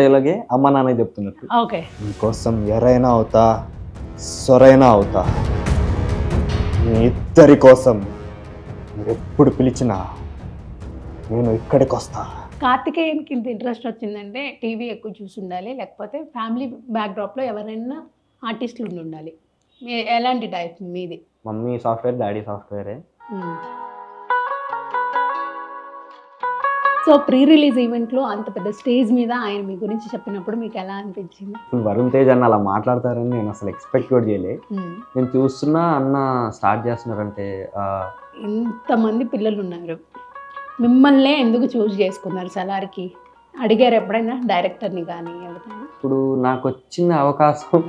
Dialogue డైలాగే అమ్మ నాన్న చెప్తున్నట్టు. ఓకే. మీకోసం ఎరైనా అవుతా, సొరైనా అవుతా, మీ ఇద్దరి కోసం మీరు ఎప్పుడు పిలిచినా నేను ఇక్కడికి వస్తా. కార్తికేయన్కి ఇంత ఇంట్రెస్ట్ వచ్చిందంటే టీవీ ఎక్కువ చూసి ఉండాలి, లేకపోతే ఫ్యామిలీ బ్యాక్డ్రాప్లో ఎవరైనా ఆర్టిస్టులు ఉండి ఉండాలి. ఎలాంటి టైప్ మీది? మమ్మీ సాఫ్ట్వేర్, డాడీ సాఫ్ట్వేరే. సో ప్రీ రిలీజ్ ఈవెంట్లో అంత పెద్ద స్టేజ్ మీద ఆయన మీ గురించి చెప్పినప్పుడు మీకు ఎలా అనిపించింది? ఇప్పుడు వరుణ్ తేజ్ అన్న అలా మాట్లాడతారని నేను అసలు ఎక్స్పెక్ట్ కూడా చేయలే. నేను చూస్తున్నా అన్న స్టార్ట్ చేస్తున్నారంటే ఇంతమంది పిల్లలు ఉన్నారు, మిమ్మల్నే ఎందుకు చూస్ చేసుకున్నారు సలార్కి? అడిగారు ఎప్పుడైనా డైరెక్టర్ని కానీ ఎవరైనా? ఇప్పుడు నాకు వచ్చిన అవకాశం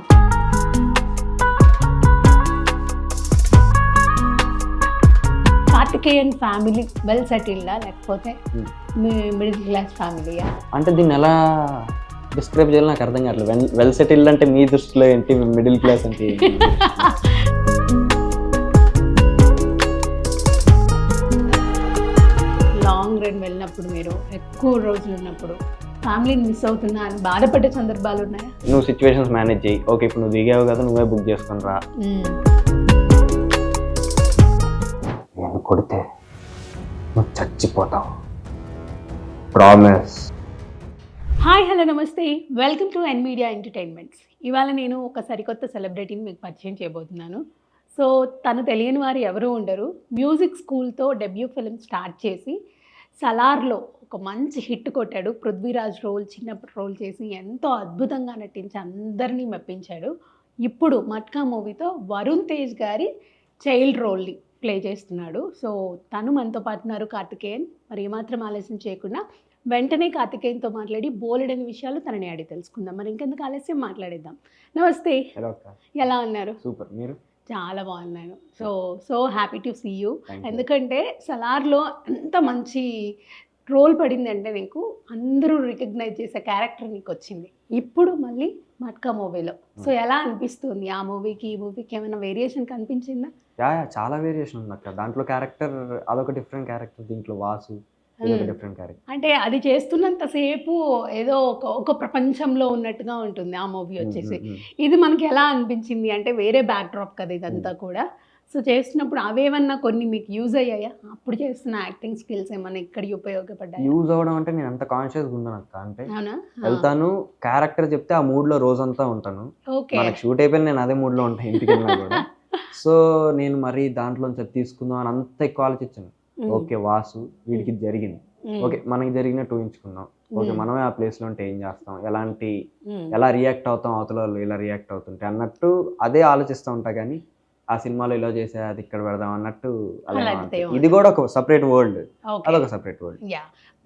కార్తికేయన్ ఫ్యామిలీ వెల్ సెటిల్డా లేకపోతే మిడిల్ క్లాస్ ఫ్యామిలీయా? అంటే దీన్ని ఎలా డిస్క్రైబ్ చేయాలి నాకు అర్థం కావట్లేదు. వెల్ సెటిల్డ్ అంటే మీ దృష్టిలో ఏంటి, మిడిల్ క్లాస్ అంటే ఏంటి? లాంగ్ రన్ వెళ్ళినప్పుడు, మీరు ఎక్కువ రోజులు ఉన్నప్పుడు ఫ్యామిలీని మిస్ అవుతున్నా అని బాధపడే సందర్భాలు ఉన్నాయా? నువ్వు సిచ్యువేషన్స్ మేనేజ్ చేయి. ఓకే, ఇప్పుడు నువ్వు దిగావు కదా, నువ్వే బుక్ చేసుకొని రా. నేను కొడితే నువ్వు చచ్చిపోతావు, ప్రామిస్. హాయ్, హలో, నమస్తే, welcome to N media entertainments. ఇవాళ నేను ఒక సరికొత్త సెలబ్రిటీని మీకు పరిచయం చేయబోతున్నాను. సో తను తెలియని వారు ఎవరూ ఉండరు. మ్యూజిక్ స్కూల్తో డెబ్యూ ఫిల్మ్ స్టార్ట్ చేసి సలార్లో ఒక మంచి హిట్ కొట్టాడు. పృథ్వీరాజ్ రోల్, చిన్నప్పటి రోల్ చేసి ఎంతో అద్భుతంగా నటించి అందరినీ మెప్పించాడు. ఇప్పుడు మట్కా మూవీతో వరుణ్ తేజ్ గారి చైల్డ్ రోల్ని ప్లే చేస్తున్నాడు. సో తను మనతో పాటున్నారు కార్తికేయన్. మరి ఏమాత్రం ఆలస్యం చేయకుండా వెంటనే కార్తికేయన్తో మాట్లాడి బోలెడని విషయాలు తనని అడిగి తెలుసుకుందాం. మరి ఇంకెందుకు ఆలస్యం, మాట్లాడేద్దాం. నమస్తే, ఎలా ఉన్నారు? సూపర్, మీరు? చాలా బాగున్నాను. So happy to see you. ఎందుకంటే సలార్లో అంత మంచి రోల్ పడిందంటే నీకు అందరూ రికగ్నైజ్ చేసే క్యారెక్టర్ నీకు వచ్చింది. ఇప్పుడు మళ్ళీ మట్కా మూవీలో సో ఎలా అనిపిస్తుంది? ఆ మూవీకి ఈ మూవీకి ఏమైనా వేరియేషన్ కనిపించిందా? చాలా వేరియేషన్ ఉంది అక్క. దాంట్లో క్యారెక్టర్ అదొక డిఫరెంట్ క్యారెక్టర్, దీంట్లో వాసు డిఫరెంట్ క్యారెక్టర్. అంటే అది చేస్తున్నంతసేపు ఏదో ఒక ప్రపంచంలో ఉన్నట్టుగా ఉంటుంది ఆ మూవీ వచ్చేసి. ఇది మనకి ఎలా అనిపించింది అంటే వేరే బ్యాక్ డ్రాప్ కదా ఇదంతా కూడా. సో చేస్తున్నప్పుడు అవేమన్నా కొన్ని మీకు యూజ్ అయ్యాయా? అప్పుడు చేస్తున్న యాక్టింగ్ స్కిల్స్ ఏమన్నా ఇక్కడ ఉపయోగపడ్డాయి? యూజ్ అవ్వడం అంటే నేను అంత కాన్షియస్గా ఉన్నాను అక్క. అంటే వెళ్తాను, క్యారెక్టర్ చెప్తే ఆ మూడ్లో రోజంతా ఉంటాను. మనకి షూట్ అయిపోయిన నేను అదే మూడ్లో ఉంటాను ఇంటికి వెళ్ళినా కూడా. సో నేను మరి దాంట్లోంచి తీసుకుందాం అని అంత ఎక్కువ ఆలోచించాను. ఓకే, వాసు వీడికి జరిగింది, ఓకే మనకి జరిగినట్టు ఊహించుకుందాం. ఓకే, మనమే ఆ ప్లేస్లో ఉంటే ఏం చేస్తాం, ఎలా రియాక్ట్ అవుతాం, అవతల వాళ్ళు ఇలా రియాక్ట్ అవుతుంటే అన్నట్టు అదే ఆలోచిస్తూ ఉంటా. కానీ ఆ సినిమాలో ఇలా చేసే అది ఇక్కడ పెడదాం అన్నట్టు ఇది కూడా ఒక సపరేట్ వరల్డ్, అదొక సపరేట్ వరల్డ్.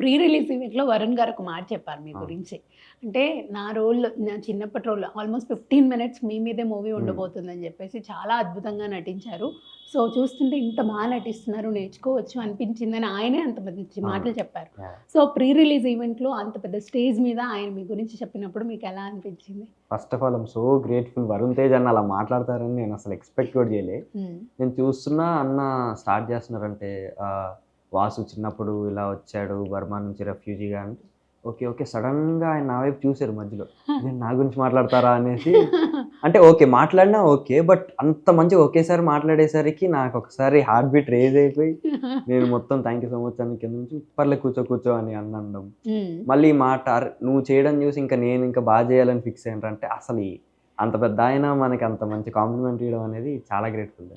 ప్రీ రిలీజ్ ఈవెంట్లో వరుణ్ గారు ఒక మాట చెప్పారు మీ గురించి. అంటే నా చిన్నప్పటి రోల్ ఆల్మోస్ట్ 15 minutes మీ మీదే మూవీ ఉండబోతుందని చెప్పేసి చాలా అద్భుతంగా నటించారు. సో చూస్తుంటే ఇంత బాగా నటిస్తున్నారు, నేర్చుకోవచ్చు అనిపించిందని ఆయనే అంత మంచి మాటలు చెప్పారు. సో ప్రీ రిలీజ్ ఈవెంట్లో అంత పెద్ద స్టేజ్ మీద ఆయన మీ గురించి చెప్పినప్పుడు మీకు ఎలా అనిపించింది? First of all I'm so grateful. Varun Tej అన్న అలా మాట్లాడతారని నేను అసలు ఎక్స్పెక్ట్ కూడా చేయలే. నేను చూస్తున్నా అన్న స్టార్ట్ చేస్తున్నారంటే వాసు చిన్నప్పుడు ఇలా వచ్చాడు బర్మా నుంచి రెఫ్యూజీగా అంటే ఓకే సడన్గా ఆయన నా వైపు చూశారు మధ్యలో. నేను నా గురించి మాట్లాడతారా అనేసి అంటే ఓకే మాట్లాడినా ఓకే, బట్ అంత మంచిగా ఒకేసారి మాట్లాడేసరికి నాకు ఒకసారి హార్ట్ బీట్ రేజ్ అయిపోయి నేను మొత్తం థ్యాంక్ యూ సో మచ్ అని కింద నుంచి పర్లే కూర్చో అని అనడం. మళ్ళీ మాట నువ్వు చేయడం చూసి నేను ఇంకా బాగా చేయాలని ఫిక్స్ అయ్యారంటే అసలు అంత పెద్ద ఆయన మనకి అంత మంచి కాంప్లిమెంట్ ఇవ్వడం అనేది చాలా గ్రేట్ఫుల్.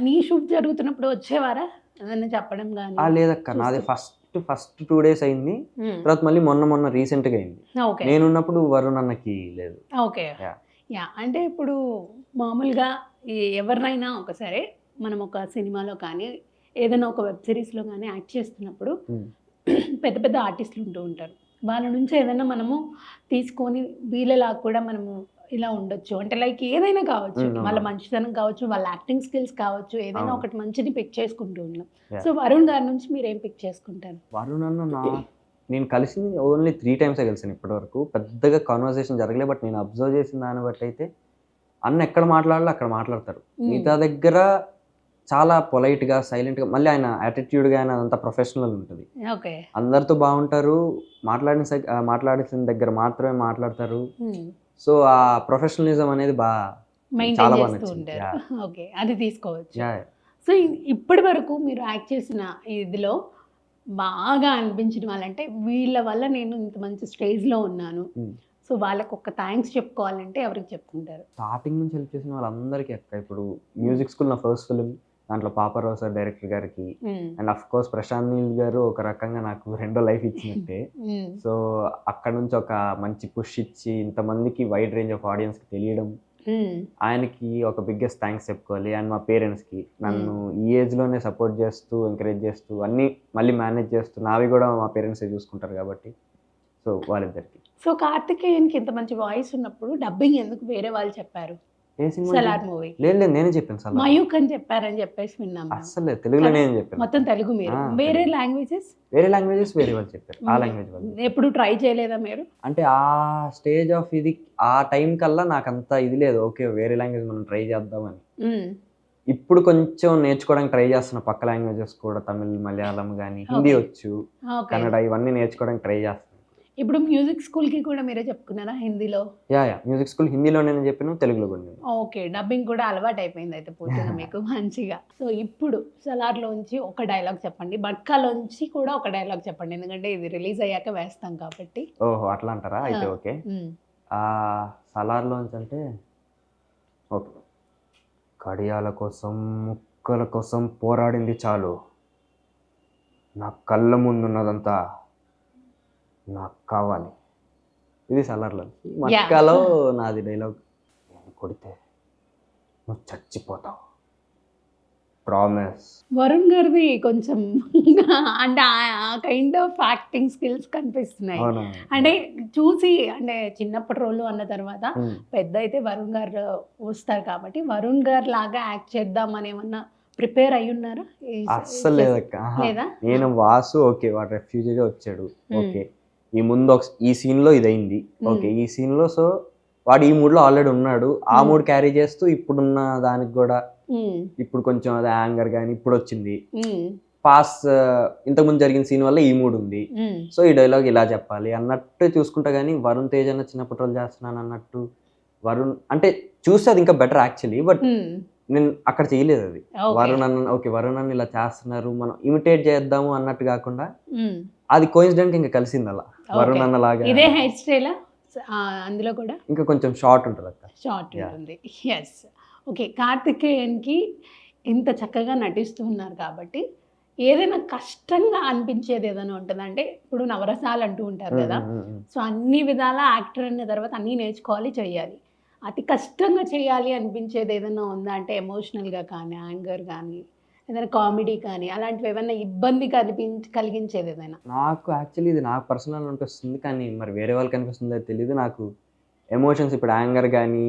నీ షూట్ జరుగుతున్నప్పుడు వచ్చేవారా ఏదైనా చెప్పడం కానీ? లేదక్క, నాది ఫస్ట్ 2 days అయింది. తర్వాత మళ్ళీ మొన్న రీసెంట్గా అయింది. నేనున్నప్పుడు వరుణ్ అన్నకి లేదు. ఓకే, అంటే ఇప్పుడు మామూలుగా ఎవరినైనా ఒకసారి మనం ఒక సినిమాలో కానీ ఏదైనా ఒక వెబ్ సిరీస్లో కానీ యాక్ట్ చేస్తున్నప్పుడు పెద్ద పెద్ద ఆర్టిస్టులు ఉంటూ ఉంటారు. వాళ్ళ నుంచి ఏదైనా మనము తీసుకొని వీళ్ళలా కూడా మనము ఇలా ఉండొచ్చు అంటే లైక్ ఏదైనా కావచ్చు, వాళ్ళ మంచితనం కావచ్చు, వాళ్ళ యాక్టింగ్ స్కిల్స్ కావచ్చు, ఏదైనా ఒకటి మంచిది పిక్ చేసుకుంటూ ఉన్నాం. సో వరుణ్ గారి నుంచి మీరు ఏం పిక్ చేసుకుంటారు? వరుణ్ అన్న నేను కలిసింది ఓన్లీ 3 times కలిసాను ఇప్పటి వరకు. పెద్దగా కాన్వర్సేషన్ జరగలేదు. బట్ నేను అబ్జర్వ్ చేసిన దాన్ని బట్టి అయితే అన్న ఎక్కడ మాట్లాడాలో అక్కడ మాట్లాడతారు. మిగతా దగ్గర చాలా పొలైట్గా సైలెంట్గా, మళ్ళీ ఆయన యాటిట్యూడ్గా ఆయన అంతా ప్రొఫెషనల్ ఉంటుంది. ఓకే. అందరితో బాగుంటారు, మాట్లాడిన దగ్గర మాత్రమే మాట్లాడతారు. సో ఆ ప్రొఫెషనలిజం అనేది చాలా మెయింటైన్ బాగా చేస్తూ నచ్చింది. ఉంటారు. ఓకే, అది తీసుకోవచ్చు. యా సో ఇప్పటి వరకు మీరు యాక్ట్ చేసిన ఇదిలో బాగా అనిపించిన వాళ్ళంటే వీళ్ళ వల్ల నేను ఇంత మంచి స్టేజ్లో ఉన్నాను, సో వాళ్ళకి ఒక థ్యాంక్స్ చెప్పుకోవాలంటే ఎవరికి చెప్పుకుంటారు? స్టార్టింగ్ నుంచి హెల్ప్ చేసిన వాళ్ళందరికీ అక్క. ఇప్పుడు మ్యూజిక్ స్కూల్ నా ఫస్ట్ ఫిలిం, దాంట్లో పాపారావు సార్ డైరెక్టర్ గారికి, and of course Prashanth Neel గారు ఒక రకంగా నాకు రెండో లైఫ్ ఇచ్చినట్టే. సో అక్కడ నుంచి ఒక మంచి పుష్ ఇచ్చి ఇంతమందికి వైడ్ రేంజ్ ఆఫ్ ఆడియన్స్కి తెలియడం, ఆయనకి ఒక బిగ్గెస్ట్ థ్యాంక్స్ చెప్పుకోవాలి. అండ్ మా పేరెంట్స్కి నన్ను ఈ ఏజ్లోనే సపోర్ట్ చేస్తూ ఎంకరేజ్ చేస్తూ అన్నీ మళ్ళీ మేనేజ్ చేస్తూ, నావి కూడా మా పేరెంట్సే చూసుకుంటారు కాబట్టి, సో వాళ్ళిద్దరికి. సో కార్తికేయన్కి ఇంత మంచి వాయిస్ ఉన్నప్పుడు డబ్బింగ్ ఎందుకు వేరే వాళ్ళు చెప్పారు? ఏ సినిమా? సలార్ మూవీ. లేదు లేదు, నేనే చెప్పాను సార్. మయూక్ అని చెప్పారని చెప్పేసి విన్నాం. అస్సలు తెలుగులో నేను చెప్పాను. మొత్తం తెలుగు మీరు. వేరే లాంగ్వేజెస్? వేరే లాంగ్వేజెస్ వేరే వాళ్ళు చెప్పారు. ఆ లాంగ్వేజ్ వాళ్ళు ఎప్పుడు ట్రై చేయలేదా మీరు? అంటే ఆ స్టేజ్ ఆఫ్ ఇది ఆ టైం కల్లా నాకు అంత ఇది లేదు. ఓకే వేరే లాంగ్వేజ్ మనం ట్రై చేద్దామని. ఇప్పుడు కొంచెం నేర్చుకోవడానికి ట్రై చేస్తున్నా, పక్క లాంగ్వేజెస్ కూడా, తమిళ్, మలయాళం కానీ, హిందీ వచ్చు, కన్నడ, ఇవన్నీ నేర్చుకోవడానికి ట్రై చేస్తాను. ఇప్పుడు మ్యూజిక్ స్కూల్కి కూడా మీరే చెప్పుకున్నారా హిందీలో? యా మ్యూజిక్ స్కూల్ హిందీలో నేను చెప్పాను, తెలుగులో కూడా. ఓకే, డబ్బింగ్ కూడా అలవాటు అయిపోయింది అయితే పూర్తిగా మీకు మంచిగా. సో ఇప్పుడు సలార్లోంచి ఒక డైలాగ్ చెప్పండి, బట్కాలోంచి కూడా ఒక డైలాగ్ చెప్పండి, ఎందుకంటే ఇది రిలీజ్ అయ్యాక వేస్తాం కాబట్టి. ఓహో అట్లా అంటారా? అయితే ఓకే. సలార్లోంచి అంటే ఓకే. కడియాల కోసం ముక్కల కోసం పోరాడింది చాలు, నా కళ్ళ ముందున్నదంతా నాకు కావాలి. ఇది సలార్లో. మట్కాలో నాది డైలాగ్, నేను కొడితే నువ్వు చచ్చిపోతావు, ప్రామిస్. వరుణ్ గారిది కొంచెం అంటే ఆ కైండ్ ఆఫ్ యాక్టింగ్ స్కిల్స్ కనిపిస్తున్నాయి. అంటే చూసి, అంటే చిన్నప్పటి రోలు అన్న తర్వాత పెద్ద అయితే వరుణ్ గారు వస్తారు కాబట్టి వరుణ్ గారు లాగా యాక్ట్ చేద్దామని ఏమన్నా ప్రిపేర్ అయి ఉన్నారా? అస్సలు లేదక్క. లేదా? నేను వాసు ఓకే వాడు రెఫ్యూజీగా వచ్చాడు, ఓకే ఈ ముందు ఈ సీన్లో ఇదైంది, ఓకే ఈ సీన్లో, సో వాడు ఈ మూడ్లో ఆల్రెడీ ఉన్నాడు, ఆ మూడ్ క్యారీ చేస్తూ ఇప్పుడున్న దానికి కూడా ఇప్పుడు కొంచెం అదే యాంగర్ కానీ ఇప్పుడు వచ్చింది, పాస్ ఇంతకుముందు జరిగిన సీన్ వల్ల ఈ మూడ్ ఉంది, సో ఈ డైలాగ్ ఇలా చెప్పాలి అన్నట్టు చూసుకుంటా. కానీ వరుణ్ తేజ్ అన్న చిన్నప్పటి రోజు చేస్తున్నాను అన్నట్టు, వరుణ్ అంటే చూస్తే అది ఇంకా బెటర్ యాక్చువల్లీ, బట్ నేను అక్కడ చేయలేదు అది. వరుణ్ అన్న ఓకే వరుణ్ అన్న ఇలా చేస్తున్నారు, మనం ఇమిటేట్ చేద్దాము అన్నట్టు కాకుండా అది కోయిన్సిడెంట్ ఇంకా కలిసింది అలా వరుణ్ అన్న లాగా. ఇదే హెయిర్ స్టైల్ అందులో కూడా ఇంకా కొంచెం షార్ట్ ఉంటుంది అక్క. షార్ట్ ఉంటుంది. ఎస్. ఓకే, కార్తికేయన్కి ఇంత చక్కగా నటిస్తూ ఉన్నారు కాబట్టి ఏదైనా కష్టంగా అనిపించేది ఏదైనా ఉంటుందా? అంటే ఇప్పుడు నవరసాలు అంటూ ఉంటారు కదా, సో అన్ని విధాల యాక్టర్ అనే తర్వాత అన్నీ నేర్చుకోవాలి, చెయ్యాలి. అతి కష్టంగా చేయాలి అనిపించేది ఏదైనా ఉందా? అంటే ఎమోషనల్గా కానీ, యాంగర్ కానీ, ఏదైనా కామెడీ కానీ, అలాంటివి ఏమైనా ఇబ్బంది కలిగించేది ఏదైనా? నాకు యాక్చువల్లీ ఇది నాకు పర్సనల్ అనిపిస్తుంది, కానీ మరి వేరే వాళ్ళకి అనిపిస్తుందో తెలియదు. నాకు ఎమోషన్స్ ఇప్పుడు యాంగర్ కానీ,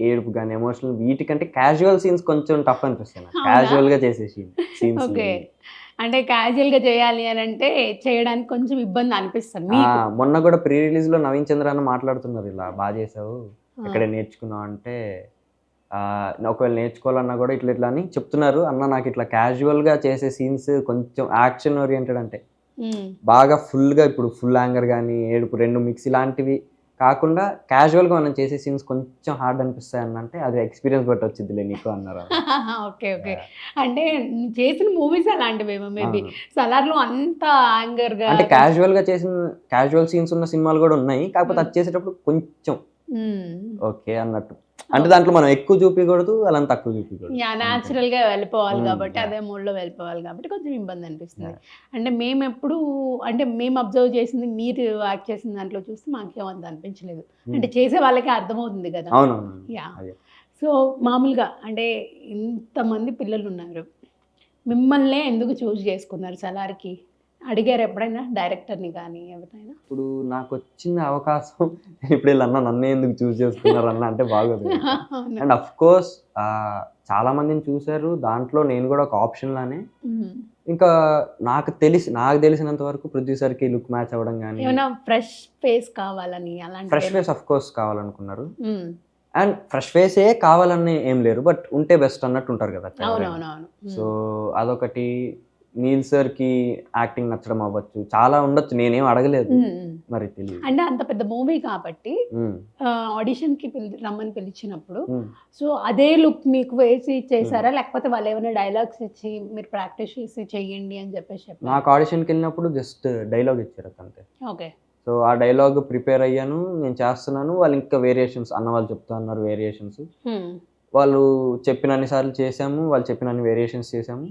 ఏడుపు కానీ, ఎమోషనల్ వీటికంటే క్యాజువల్ సీన్స్ కొంచెం టఫ్ అనిపిస్తాయి నాకు, క్యాజువల్గా చేసే సీన్స్. ఓకే, అంటే క్యాజువల్గా చేయాలి అని అంటే చేయడానికి కొంచెం ఇబ్బంది అనిపిస్తుంది. మొన్న కూడా ప్రీ రిలీజ్లో నవీన్ చంద్ర అన్న మాట్లాడుతున్నారు, ఇలా బాగా చేసావు, ఎక్కడే నేర్చుకున్నావు అంటే, ఒకవేళ నేర్చుకోవాలన్నా కూడా ఇట్లా ఇట్లా అని చెప్తున్నారు అన్న. నాకు ఇట్లా క్యాజువల్గా చేసే సీన్స్ కొంచెం యాక్షన్ ఓరియంటెడ్, అంటే బాగా ఫుల్గా ఇప్పుడు ఫుల్ యాంగర్ కానీ ఏడుపు రెండు మిక్స్ ఇలాంటివి కాకుండా క్యాజువల్గా మనం చేసే సీన్స్ కొంచెం హార్డ్ అనిపిస్తాయి అన్న. అంటే అది ఎక్స్పీరియన్స్ బట్టి వచ్చిందిలే నీకు అన్నారు. ఓకే ఓకే, అంటే చేసిన మూవీస్ అలాంటివేమో మేబీ. సలార్లో అంత యాంగర్గా అంటే క్యాజువల్ సీన్స్ ఉన్న సినిమాలు కూడా ఉన్నాయి, కాకపోతే అది చేసేటప్పుడు కొంచెం ఓకే అన్నట్టు. అంటే దాంట్లో మనం ఎక్కువ చూపించకూడదు, అలా తక్కువ చూపించకూడదు, న్యాచురల్ గా వెళ్ళిపోవాలి కాబట్టి, అదే మూడ్ లో వెళ్ళిపోవాలి కాబట్టి కొంచెం ఇబ్బంది అనిపిస్తుంది. అంటే మేము ఎప్పుడు, అంటే మేము అబ్జర్వ్ చేసింది, మీరు యాక్ట్ చేసిన దాంట్లో చూస్తే మాకేమంత అనిపించలేదు. అంటే చేసే వాళ్ళకి అర్థమవుతుంది కదా. యా. సో మామూలుగా అంటే ఇంతమంది పిల్లలు ఉన్నారు, మిమ్మల్నే ఎందుకు చూస్ చేసుకున్నారు సలార్కి? అడిగారు ఎప్పుడైనా డైరెక్టర్ని కానీ ఎవరైనా? ఇప్పుడు నాకు వచ్చిన అవకాశం ఇప్పుడు వీళ్ళన్నా నన్నే ఎందుకు చూస్ చేసుకున్నారు అన్న అంటే బాగోదు. అండ్ అఫ్ కోర్స్ చాలా మందిని చూశారు, దాంట్లో నేను కూడా ఒక ఆప్షన్ లానే. ఇంకా నాకు తెలిసినంత వరకు ప్రొడ్యూసర్కి లుక్ మ్యాచ్ అవ్వడం కానీ, ఫ్రెష్ ఫేస్ కావాలని, అలాంటి ఫ్రెష్ ఫేస్ అఫ్ కోర్స్ కావాలనుకున్నారు. అండ్ ఫ్రెష్ ఫేసే కావాలని ఏం లేరు, బట్ ఉంటే బెస్ట్ అన్నట్టు ఉంటారు కదా. అవునవునవును. సో అదొకటి. నీల్ సార్కి యాక్టింగ్ నచ్చడం అవ్వచ్చు, చాలా ఉండొచ్చు, నేనేం అడగలేదు, మరి తెలియదు. అంటే అంత పెద్ద మూవీ కాబట్టి ఆడిషన్కి రమ్మని పిలిచినప్పుడు సో అదే లుక్ మీకు వేసి చేశారా, లేకపోతే వాళ్ళు ఏమైనా డైలాగ్స్ ఇచ్చి మీరు ప్రాక్టీస్ చేసి చెయ్యండి అని చెప్పేసి చెప్పారు? నాకు ఆడిషన్కి వెళ్ళినప్పుడు జస్ట్ డైలాగ్ ఇచ్చారు అంతే. ఓకే. సో ఆ డైలాగ్ ప్రిపేర్ అయ్యాను, నేను చేస్తున్నాను. వాళ్ళు ఇంకా వేరియేషన్స్ అన్న వాళ్ళు చెప్తా అన్నారు, వేరియేషన్స్ వాళ్ళు చెప్పినన్ని సార్లు చేసాము, వాళ్ళు చెప్పినన్ని వేరియేషన్స్ చేసాము.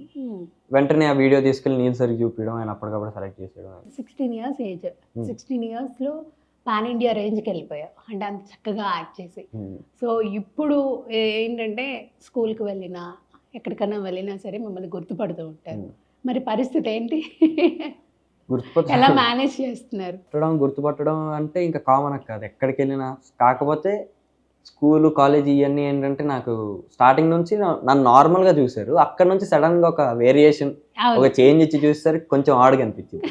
వెంటనే ఆ వీడియో తీసుకెళ్ళి నీల్ సార్కి చూపించడం, ఆయన అప్పటికప్పుడు సెలెక్ట్ చేసేయడం. 16 years ఏజ్, 16 yearsలో పాన్ ఇండియా రేంజ్కి వెళ్ళిపోయావు అంటే అంత చక్కగా యాక్ట్ చేసి. సో ఇప్పుడు ఏంటంటే స్కూల్కి వెళ్ళినా ఎక్కడికైనా వెళ్ళినా సరే మిమ్మల్ని గుర్తుపడుతూ ఉంటారు. మరి పరిస్థితి ఏంటి? ఎలా మేనేజ్ చేస్తున్నారు? గుర్తుపట్టడం అంటే ఇంకా కామన్ కాదు, ఎక్కడికి వెళ్ళినా. కాకపోతే స్కూలు కాలేజీ ఇవన్నీ ఏంటంటే నాకు స్టార్టింగ్ నుంచి నన్ను నార్మల్గా చూశారు, అక్కడ నుంచి సడన్గా ఒక వేరియేషన్, ఒక చేంజ్ ఇచ్చి చూసేసరికి కొంచెం ఆడుగా అనిపించింది.